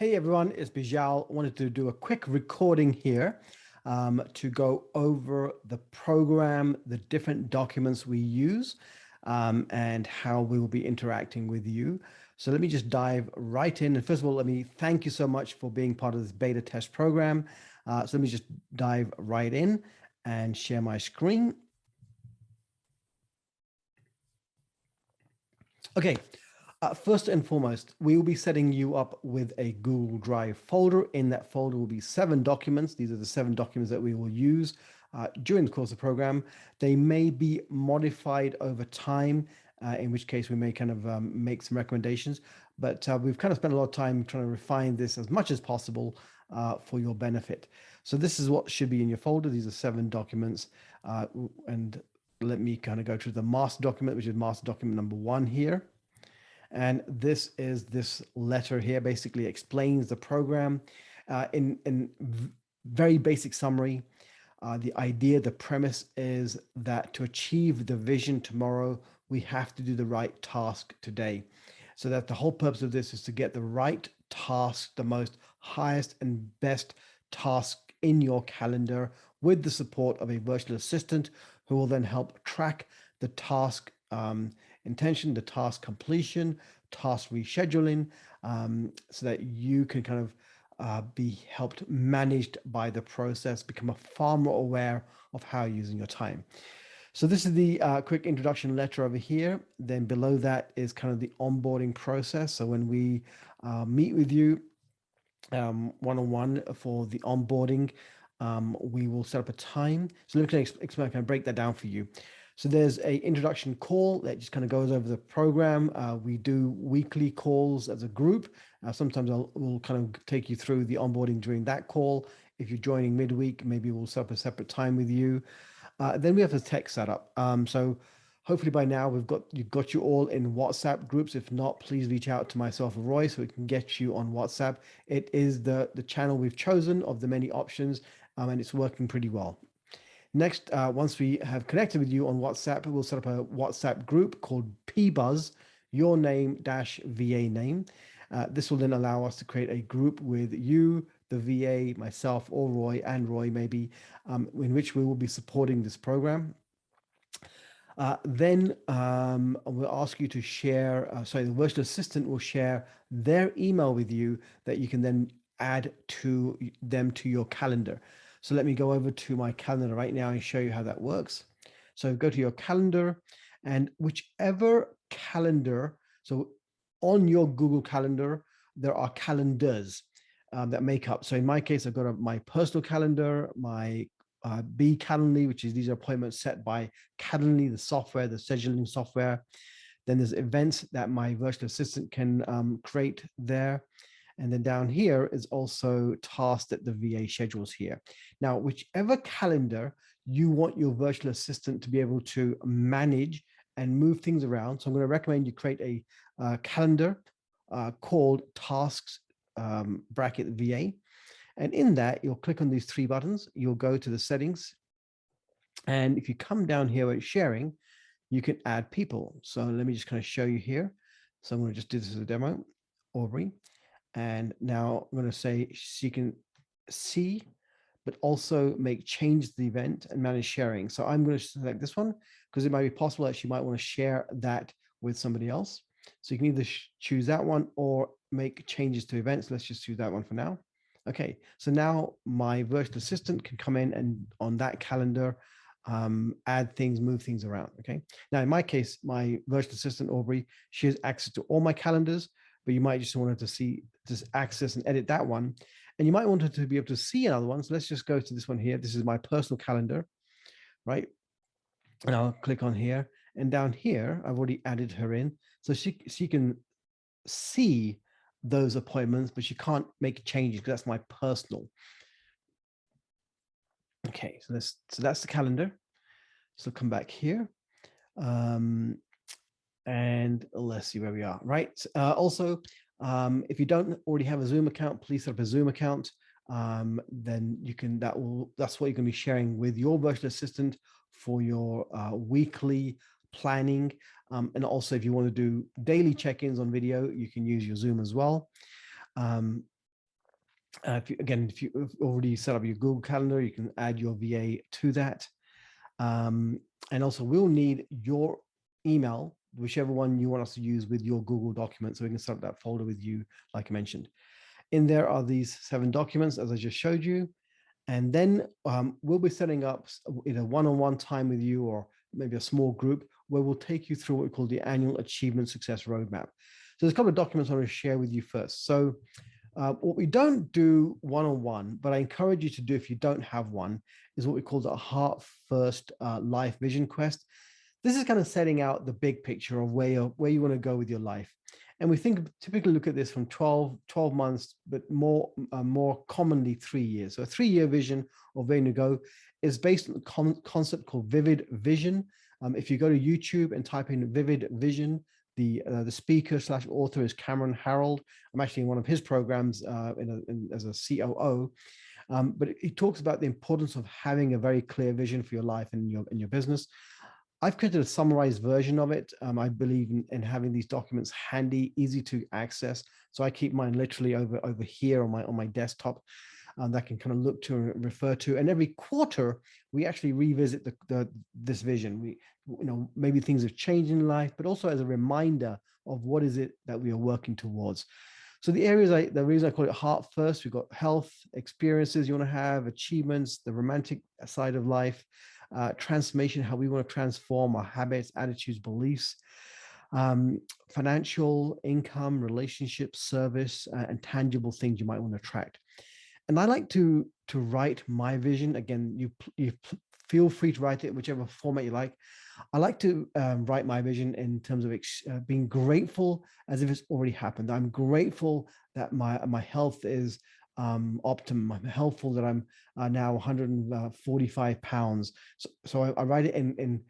Hey everyone, it's Bijal. I wanted to do a quick recording here to go over the program, the different documents we use, and how we will be interacting with you. So let me just dive right in. And first of all, let me thank you so much for being part of this beta test program. So let me just dive right in and share my screen. Okay. First and foremost, we will be setting you up with a Google Drive folder. In that folder will be 7 documents. These are the 7 documents that we will use during the course of the program. They may be modified over time, in which case we may kind of make some recommendations. But we've kind of spent a lot of time trying to refine this as much as possible for your benefit. So this is what should be in your folder. These are 7 documents. And let me kind of go to the master document, which is master document number 1 here. And this is this letter here, basically explains the program in very basic summary. The idea, the premise is that to achieve the vision tomorrow, we have to do the right task today. So that the whole purpose of this is to get the right task, the most highest and best task in your calendar with the support of a virtual assistant who will then help track the task intention, the task completion, task rescheduling, so that you can kind of be helped managed by the process, become far more aware of how you're using your time. So this is the quick introduction letter over here. Then below that is kind of the onboarding process. So when we meet with you one-on-one for the onboarding, we will set up a time. So let me explain, kind of break that down for you. So there's a introduction call that just kind of goes over the program. We do weekly calls as a group. Sometimes we'll kind of take you through the onboarding during that call. If you're joining midweek, maybe we'll set up a separate time with you. Then we have the tech setup. So hopefully by now you've got you all in WhatsApp groups. If not, please reach out to myself or Roy so we can get you on WhatsApp. It is the channel we've chosen of the many options, and it's working pretty well. Next, once we have connected with you on WhatsApp, we'll set up a WhatsApp group called PBuzz, your name dash VA name. This will then allow us to create a group with you, the VA, myself, or Roy, and Roy maybe, in which we will be supporting this program. Then we'll ask you to share, the virtual assistant will share their email with you that you can then add to them to your calendar. So let me go over to my calendar right now and show you how that works. So go to your calendar, and whichever calendar, so on your Google Calendar, there are calendars that make up. So in my case, I've got my personal calendar, my B Calendly, which is these are appointments set by Calendly, the software, the scheduling software. Then there's events that my virtual assistant can create there. And then down here is also tasks that the VA schedules here. Now, whichever calendar you want your virtual assistant to be able to manage and move things around. So I'm going to recommend you create a calendar called tasks bracket VA. And in that, you'll click on these 3 buttons. You'll go to the settings. And if you come down here where it's sharing, you can add people. So let me just kind of show you here. So I'm going to just do this as a demo, Aubrey. And now I'm going to say she can see, but also make changes to the event and manage sharing. So I'm going to select this one because it might be possible that she might want to share that with somebody else. So you can either choose that one or make changes to events. Let's just choose that one for now. Okay, so now my virtual assistant can come in and on that calendar, add things, move things around. Okay, now in my case, my virtual assistant, Aubrey, she has access to all my calendars, but you might just want her to see, just access and edit that one. And you might want her to be able to see another one. So let's just go to this one here. This is my personal calendar, right? And I'll click on here. And down here, I've already added her in. So she can see those appointments, but you can't make changes because that's my personal. Okay, so that's the calendar. So come back here. And let's see where we are, right? Also, if you don't already have a Zoom account, please set up a Zoom account. Then you can, that's what you're going to be sharing with your virtual assistant for your weekly planning. And also if you want to do daily check-ins on video, you can use your Zoom as well. If you've already set up your Google Calendar, you can add your VA to that. And also, we'll need your email, whichever one you want us to use with your Google document, so we can set up that folder with you, like I mentioned. In there are these 7 documents, as I just showed you. And then we'll be setting up either one-on-one time with you or maybe a small group where we'll take you through what we call the annual achievement success roadmap. So there's a couple of documents I want to share with you first. So what we don't do one-on-one, but I encourage you to do if you don't have one, is what we call the Heart First Life Vision Quest. This is kind of setting out the big picture of where you want to go with your life. And we typically look at this from 12 months, but more commonly 3 years. So a 3-year vision of where to go is based on the concept called vivid vision. If you go to YouTube and type in vivid vision, the speaker / author is Cameron Harold. I'm actually in one of his programs as a COO. But he talks about the importance of having a very clear vision for your life and your business. I've created a summarized version of it. I believe in having these documents handy, easy to access. So I keep mine literally over here on my desktop that I can kind of look to and refer to. And every quarter, we actually revisit this vision. Maybe things have changed in life, but also as a reminder of what is it that we are working towards. So the reason I call it Heart First, we've got health, experiences you want to have, achievements, the romantic side of life, transformation, how we want to transform our habits, attitudes, beliefs, financial, income, relationships, service, and tangible things you might want to attract. And I like to write my vision. Again, you feel free to write it whichever format you like. I like to write my vision in terms of being grateful as if it's already happened. I'm grateful that my health is optimum. I'm helpful that I'm now 145 pounds. So I write it in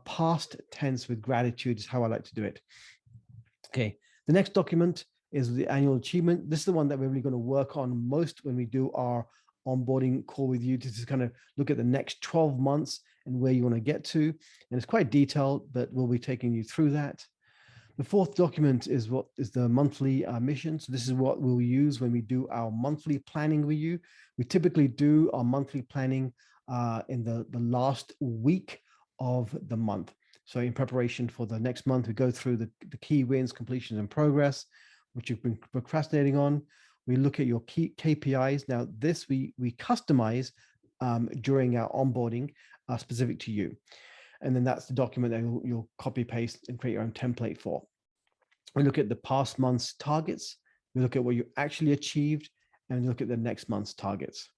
past tense with gratitude is how I like to do it. Okay, the next document is the annual achievement. This is the one that we're really going to work on most when we do our onboarding call with you, to just kind of look at the next 12 months and where you want to get to. And it's quite detailed, but we'll be taking you through that. The fourth document is what is the monthly mission. So this is what we'll use when we do our monthly planning with you. We typically do our monthly planning in the last week of the month. So in preparation for the next month, we go through the key wins, completions, and progress, which you've been procrastinating on. We look at your key KPIs. Now, this we customize during our onboarding specific to you. And then that's the document that you'll copy, paste, and create your own template for. We look at the past month's targets. We look at what you actually achieved, and we look at the next month's targets.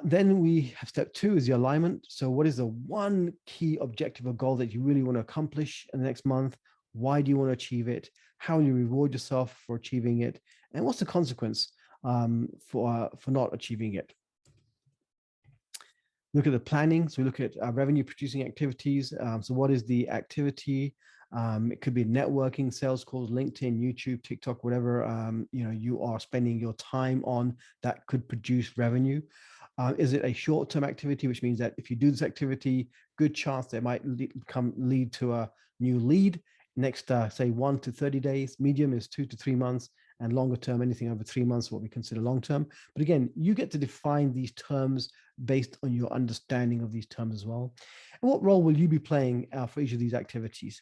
Then we have step 2 is the alignment. So what is the one key objective or goal that you really want to accomplish in the next month? Why do you want to achieve it? How will you reward yourself for achieving it? And what's the consequence for not achieving it? Look at the planning. So we look at revenue producing activities. So what is the activity? It could be networking, sales calls, LinkedIn, YouTube, TikTok, whatever you are spending your time on that could produce revenue. Is it a short-term activity, which means that if you do this activity, good chance that it might lead to a new lead next, say 1 to 30 days. Medium is 2 to 3 months, and longer term, anything over 3 months, what we consider long term. But again, you get to define these terms based on your understanding of these terms as well. And what role will you be playing for each of these activities?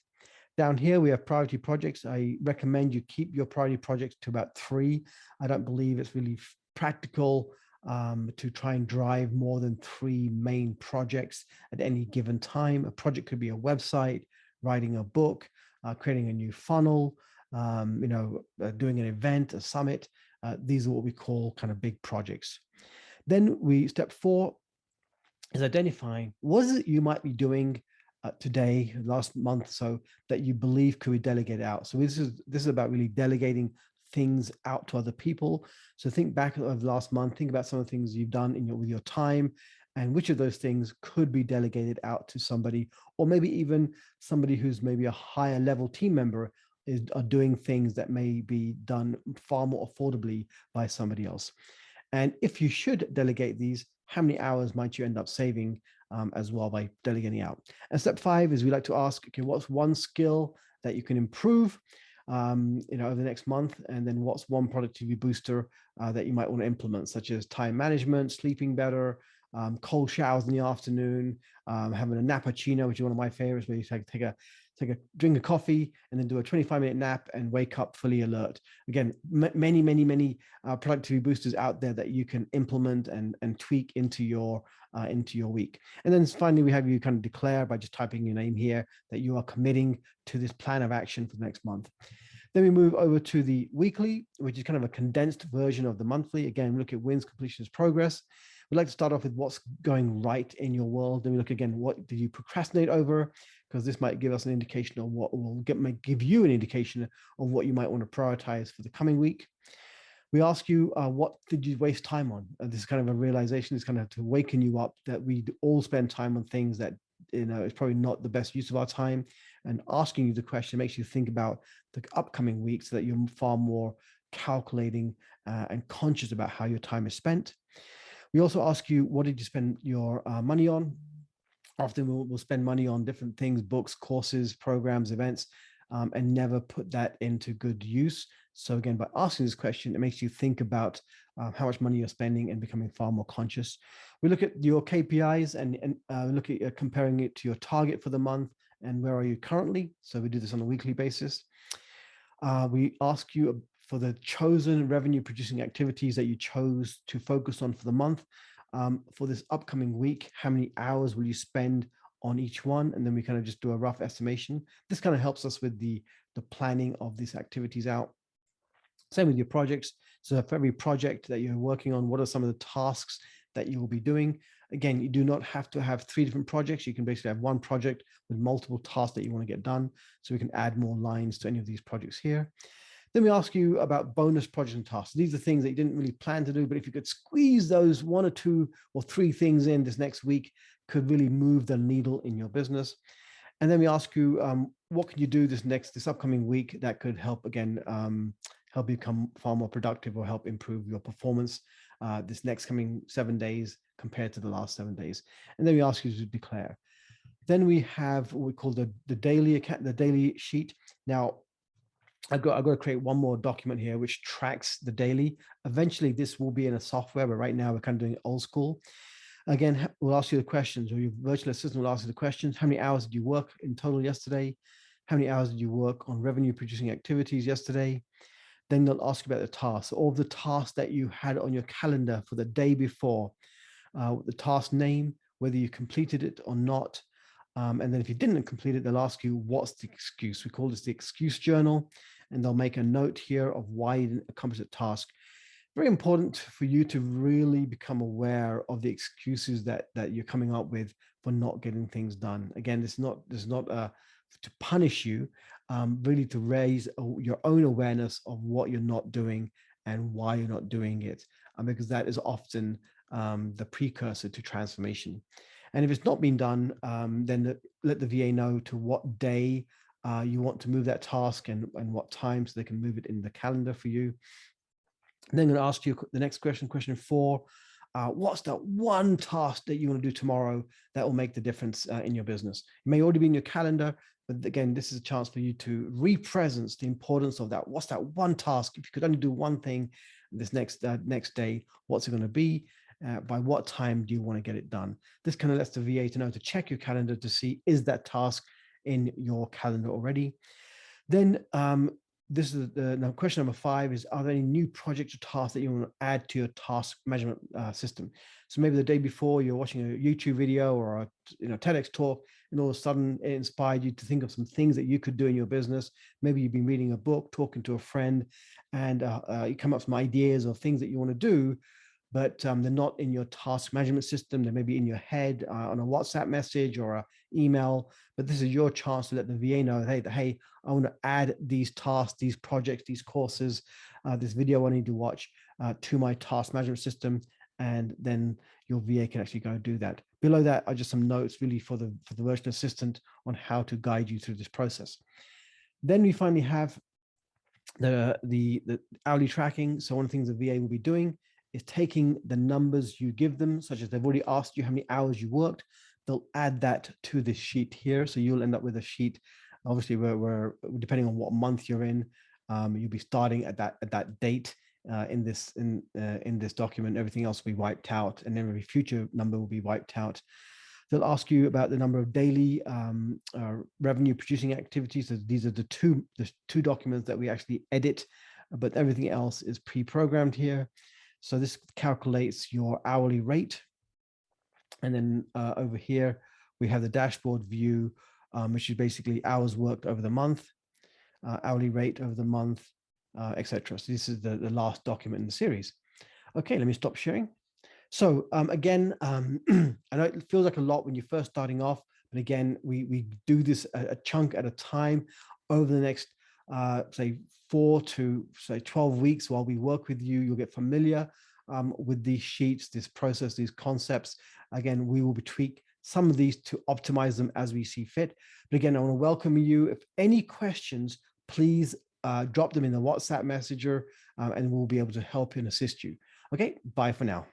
Down here, we have priority projects. I recommend you keep your priority projects to about 3. I don't believe it's really practical to try and drive more than 3 main projects at any given time. A project could be a website, writing a book, creating a new funnel, doing an event, a summit. These are what we call kind of big projects. Then step 4 is identifying what is it you might be doing today, last month, so that you believe could be delegated out. So this is about really delegating things out to other people. So think back of last month, think about some of the things you've done with your time, and which of those things could be delegated out to somebody, or maybe even somebody who's maybe a higher level team member are doing things that may be done far more affordably by somebody else. And if you should delegate these, how many hours might you end up saving as well by delegating out? And step 5 is we like to ask, okay, what's one skill that you can improve? over the next month, and then what's one productivity booster that you might want to implement, such as time management, sleeping better, cold showers in the afternoon, having a nappuccino, which is one of my favorites, where you take a drink of coffee and then do a 25-minute nap and wake up fully alert. Again, many productivity boosters out there that you can implement and tweak into your week. And then finally, we have you kind of declare by just typing your name here that you are committing to this plan of action for the next month. Then we move over to the weekly, which is kind of a condensed version of the monthly. Again, we look at wins, completions, progress. We'd like to start off with what's going right in your world. Then we look again, what did you procrastinate over? Because this might give us an indication of what might give you an indication of what you might want to prioritize for the coming week. We ask you, what did you waste time on? This is kind of a realization. It's kind of to waken you up that we all spend time on things that, is probably not the best use of our time. And asking you the question makes you think about the upcoming week so that you're far more calculating and conscious about how your time is spent. We also ask you, what did you spend your money on? Often we'll spend money on different things, books, courses, programs, events, and never put that into good use. So again, by asking this question, it makes you think about how much money you're spending and becoming far more conscious. We look at your KPIs and look at comparing it to your target for the month and where are you currently. So we do this on a weekly basis. We ask you for the chosen revenue producing activities that you chose to focus on for the month. For this upcoming week, how many hours will you spend on each one? And then we kind of just do a rough estimation. This kind of helps us with the planning of these activities out. Same with your projects. So for every project that you're working on, what are some of the tasks that you will be doing? Again, you do not have to have 3 different projects. You can basically have one project with multiple tasks that you want to get done. So we can add more lines to any of these projects here. Then we ask you about bonus projects and tasks. These are things that you didn't really plan to do, but if you could squeeze those 1 or 2 or 3 things in this next week, could really move the needle in your business. And then we ask you, what can you do this upcoming week that could help, again, help you become far more productive or help improve your performance this next coming 7 days compared to the last 7 days. And then we ask you to declare. Then we have what we call the daily sheet. Now, I've got to create one more document here which tracks the daily. Eventually, this will be in a software, but right now we're kind of doing it old school. Again, we'll ask you the questions, or your virtual assistant will ask you the questions. How many hours did you work in total yesterday? How many hours did you work on revenue producing activities yesterday? Then they'll ask you about the tasks, all the tasks that you had on your calendar for the day before, the task name, whether you completed it or not. And then if you didn't complete it, they'll ask you, what's the excuse? We call this the excuse journal, and they'll make a note here of why you didn't accomplish the task. Very important for you to really become aware of the excuses that you're coming up with for not getting things done. Again, this is not to punish you, really to raise your own awareness of what you're not doing and why you're not doing it, because that is often the precursor to transformation. And if it's not been done, then let the VA know to what day you want to move that task and what time, so they can move it in the calendar for you. And then I'm going to ask you the next question, question 4. What's that one task that you want to do tomorrow that will make the difference in your business? It may already be in your calendar, but again, this is a chance for you to re-presence the importance of that. What's that one task? If you could only do one thing this next day, what's it going to be? By what time do you want to get it done? This kind of lets the VA to know to check your calendar to see, is that task in your calendar already? Then this is now question number 5 is, are there any new projects or tasks that you want to add to your task management system? So maybe the day before you're watching a YouTube video or a TEDx talk, and all of a sudden it inspired you to think of some things that you could do in your business. Maybe you've been reading a book, talking to a friend, and you come up with some ideas of things that you want to do, but they're not in your task management system. They may be in your head on a WhatsApp message or an email, but this is your chance to let the VA know, hey, I want to add these tasks, these projects, these courses, this video I need to watch to my task management system. And then your VA can actually go do that. Below that are just some notes really for the virtual assistant on how to guide you through this process. Then we finally have the hourly tracking. So one of the things the VA will be doing is taking the numbers you give them, such as they've already asked you how many hours you worked. They'll add that to this sheet here. So you'll end up with a sheet. Obviously, we're depending on what month you're in, You'll be starting at that date in this document. Everything else will be wiped out, and every future number will be wiped out. They'll ask you about the number of daily revenue producing activities. So these are the two documents that we actually edit, but everything else is pre-programmed here. So this calculates your hourly rate. And then over here, we have the dashboard view, which is basically hours worked over the month, hourly rate over the month, etc. So this is the last document in the series. Okay, let me stop sharing. So again, I know it feels like a lot when you're first starting off, but again, we do this a chunk at a time over the next, say, 4 to say 12 weeks while we work with you. You'll get familiar with these sheets, this process, these concepts. Again, we will tweak some of these to optimize them as we see fit. But again, I want to welcome you. If any questions, please drop them in the WhatsApp messenger and we'll be able to help and assist you. Okay, bye for now.